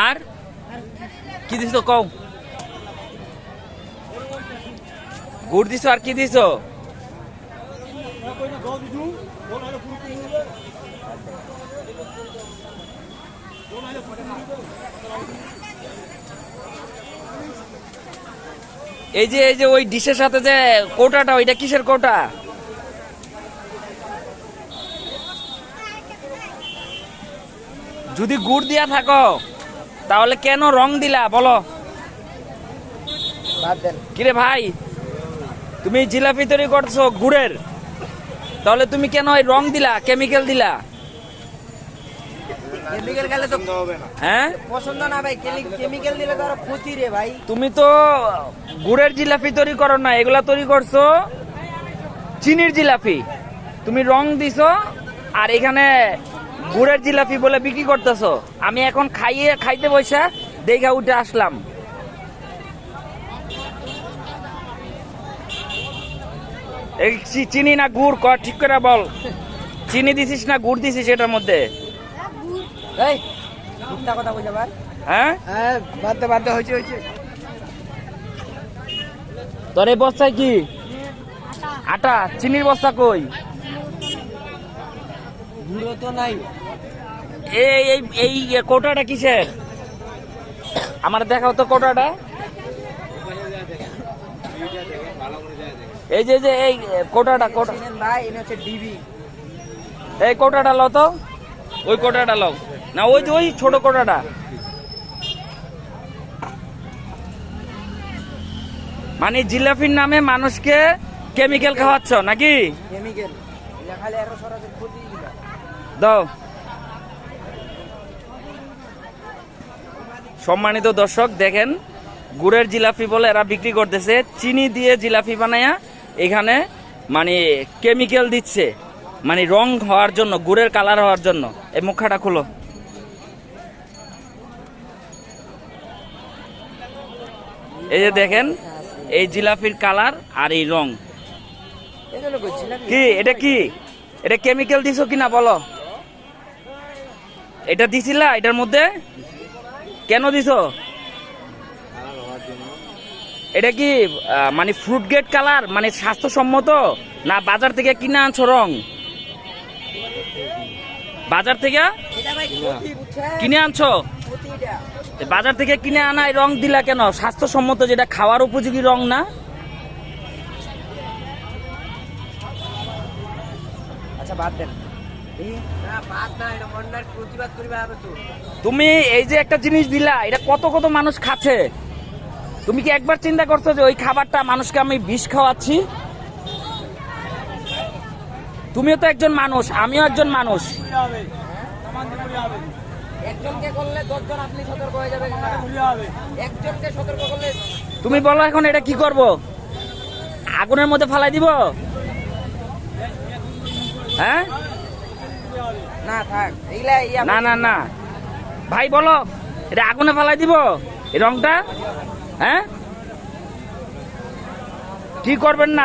আর কি দিছো কও? গুড় দিছো আর কি দিছো? এই যে ওই ডিশের সাথে যে কোটাটা, ওইটা কিসের কোটা? যদি গুড় দিয়া থাকো তাহলে কেন রং দিলা বলো? কিরে ভাই, তুমি জিলাপি তৈরি করছো গুড়ের, তাহলে তুমি কেন ওই রং দিলা, কেমিক্যাল দিলা? কেমিক্যাল খেলে তো হ্যাঁ পছন্দ না ভাই, কেমিক্যাল দিলে তো আরো ক্ষতি রে ভাই। তুমি তো গুড়ের জিলাপি তৈরি করো না, এগুলা তৈরি করছো চিনির জিলাপি। তুমি রং দিছো আর এখানে গুড়ের জিলাপি বলে বিক্রি করতেছো। আমি এখন খাইতে বসে দেখা উঠে আসলাম। এই চিনি না গুড় কর, ঠিক করে বল। চিনি দিছিস না গুড় দিছিস এটার মধ্যে? এই মিথ্যা কথা বলছে ভাই। হ্যাঁ হ্যাঁ বাদতে হয়েছে। তোর এই বস্তায় কি আটা? চিনির বস্তা কই? গুঁড়ো তো নাই। এই এই এই কোটাটা কিসের? আমার দেখাও তো কোটাটা। এই যে এই কোটাটা ভাই এটা হচ্ছে ডিবি। এই কোটাটা লও তো, ওই কোটাটা লও না, ওই যে ওই ছোট কোটাটা। মানে জিলাপির নামে মানুষকে কেমিক্যাল খাওয়াচ্ছ নাকি? কেমিক্যাল খালি আরো সরাসরি ক্ষতি দাও। সম্মানিত দর্শক দেখেন, গুড়ের জিলাপি বলে এরা বিক্রি করতেছে, চিনি দিয়ে জিলাপি বানায়া এখানে মানে কেমিক্যাল দিচ্ছে, মানে রং হওয়ার জন্য, গুড়ের কালার হওয়ার জন্য। এই মুখাটা খুলো। এই যে দেখেন, এই জিলাপির কালার আর এই রং কি? এটা কি? এটা কেমিক্যাল দিছো কিনা বলো? এটা দিছিলা এটার মধ্যে? কেন দিছো? এটা কি মানে ফ্রুট গ্রেড কালার, মানে স্বাস্থ্যসম্মত না বাজার থেকে কিনে আনছো রং? বাজার থেকে কিনে আনছো? বাজার থেকে কিনে আনায় রং দিলা কেন? স্বাস্থ্যসম্মত যেটা খাওয়ার উপযোগী রং না? আচ্ছা বাদ দেন। তুমি এই যে একটা জিনিস দিলা, এটা কত কত মানুষ খাচ্ছে। তুমি কি একবার চিন্তা করছো যে ওই খাবারটা মানুষকে আমি বিষ খাওয়াচ্ছি? তুমিও তো একজন মানুষ, আমিও একজন মানুষ। একজনকে করলে 10 জন আপনি সতর্ক হয়ে যাবেন। একজনকে সতর্ক করলে তুমি বলো এখন এটা কি করব? আগুনের মধ্যে ফালাই দিব? হ্যাঁ না থাক এইগুলা না না না ভাই, বলো এটা আগুনে ফালাই দিব এই রংটা? হ্যাঁ কি করবেন না?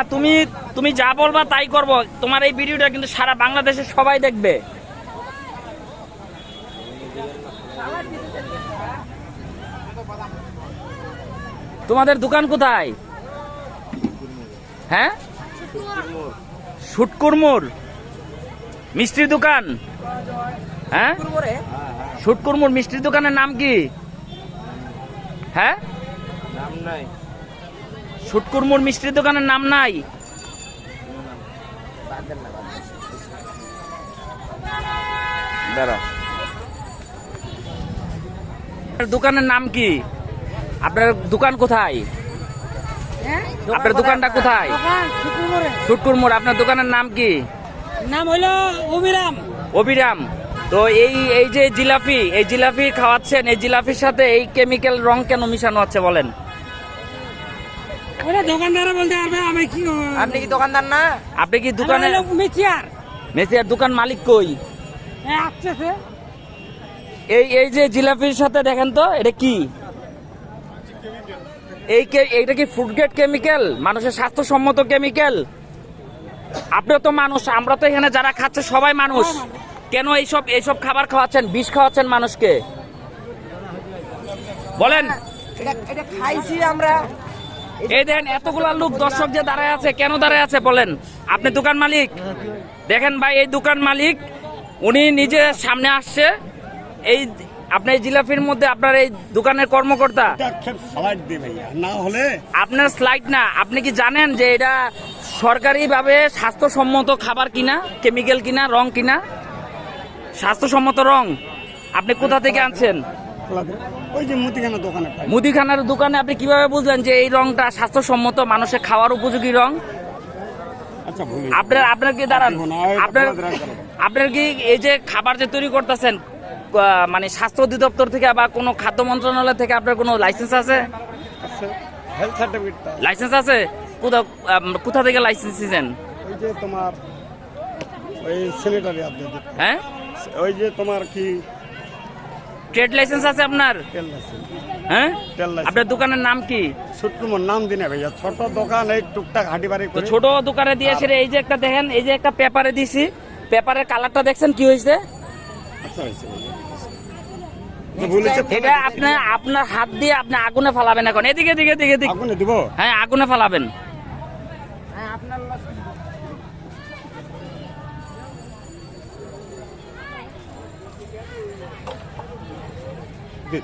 তুমি যা বলবা তাই করব। তোমার এই ভিডিওটা কিন্তু সারা বাংলাদেশের সবাই দেখবে। তোমাদের দোকান কোথায়? হ্যাঁ শুটকুরমুর মিষ্টির দোকান? হ্যাঁ শুটকুরমুর মিষ্টির দোকানের নাম কি? হ্যাঁ নাম নাই। শুটকুরমুর মিষ্টির দোকানের নাম নাই? দাঁড়া, দোকানের নাম কি? আপনার দোকান কোথায়? আপনার দোকানটা কোথায়? শুটকুরমুর। আপনার দোকানের নাম কি? নাম হলো অবিরাম। অবিরাম। তো এই যে জিলাপি, এই জিলাপি খাওয়াচ্ছেন, এই জিলাপির সাথে এই কেমিক্যাল রং কেন মিশানো হচ্ছে বলেন? দোকানদার বলতে পারবে আমি কি। আপনি কি দোকানদার না? আপনি কি দোকানে? মেসিয়ার দোকান মালিক কই? এই যে জিলাপির সাথে দেখেন তো এটা কি? এইটা কি ফুড গ্রেড কেমিক্যাল, মানুষের স্বাস্থ্যসম্মত কেমিক্যাল? আপনিও তো মানুষ, আমরা তো এখানে যারা খাচ্ছে সবাই মানুষ। কেন এইসব খাবার খাওয়াচ্ছেন, বিষ খাওয়াচ্ছেন মানুষকে? বলেন। এটা এটা খাইছি আমরা। এই দেখেন এতগুলা লোক দর্শক যে দাঁড়ায় আছে, কেন দাঁড়ায় আছে বলেন? আপনি দোকান মালিক? দেখেন ভাই, এই দোকান মালিক উনি নিজে সামনে আসছে। এই আপনার এই জিলাপির মধ্যে আপনার এই দোকানের কর্মকর্তা না হলে আপনার স্লাইড না, আপনি কি জানেন যে এটা সরকারিভাবে স্বাস্থ্যসম্মত খাবার কিনা, কেমিক্যাল কিনা, রং কিনা, স্বাস্থ্যসম্মত রং? আপনি কোথা থেকে আনছেন? ওই যে মুদিখানা দোকানে পাই। মুদিখানার দোকানে আপনি কিভাবে বুঝলেন যে এই রংটা স্বাস্থ্যসম্মত, মানুষের খাওয়ার উপযোগী রং? আচ্ছা ভুল আপনার কি দাঁড়ান, আপনার কি এই যে খাবার যে তৈরি করতেছেন মানে স্বাস্থ্য অধিদপ্তর থেকে বা কোনো খাদ্য মন্ত্রণালয় থেকে আপনার কোনো লাইসেন্স আছে? হেলথ সার্টিফিকেট লাইসেন্স আছে? কোথা থেকে লাইসেন্স দিয়েছেন? ওই যে তোমার ওই সেনেটারি আপডেট, হ্যাঁ, ওই যে তোমার কি ট্রেড লাইসেন্স আছে আপনার? তেল আছে, হ্যাঁ, তেল লাইসেন্স। আপনার দোকানের নাম কি? ছোট্টুমোর নাম দিনে ভাইয়া, ছোট দোকান এই টুকটাক হাঁটি বাড়ি তো করে। ছোট দোকানে দিয়েছে এই যে একটা দেখেন, এই যে একটা পেপারে দিছি, পেপারের কালারটা দেখছেন কি হয়েছে? আচ্ছা হয়েছে ভুল হয়েছে। এটা আপনার হাত দিয়ে আপনি আগুনে ফালাবেন এখন। এদিকে এদিকে এদিকে এদিকে। আগুনে দিব। হ্যাঁ, আগুনে ফালাবেন। হ্যাঁ আপনার দিন।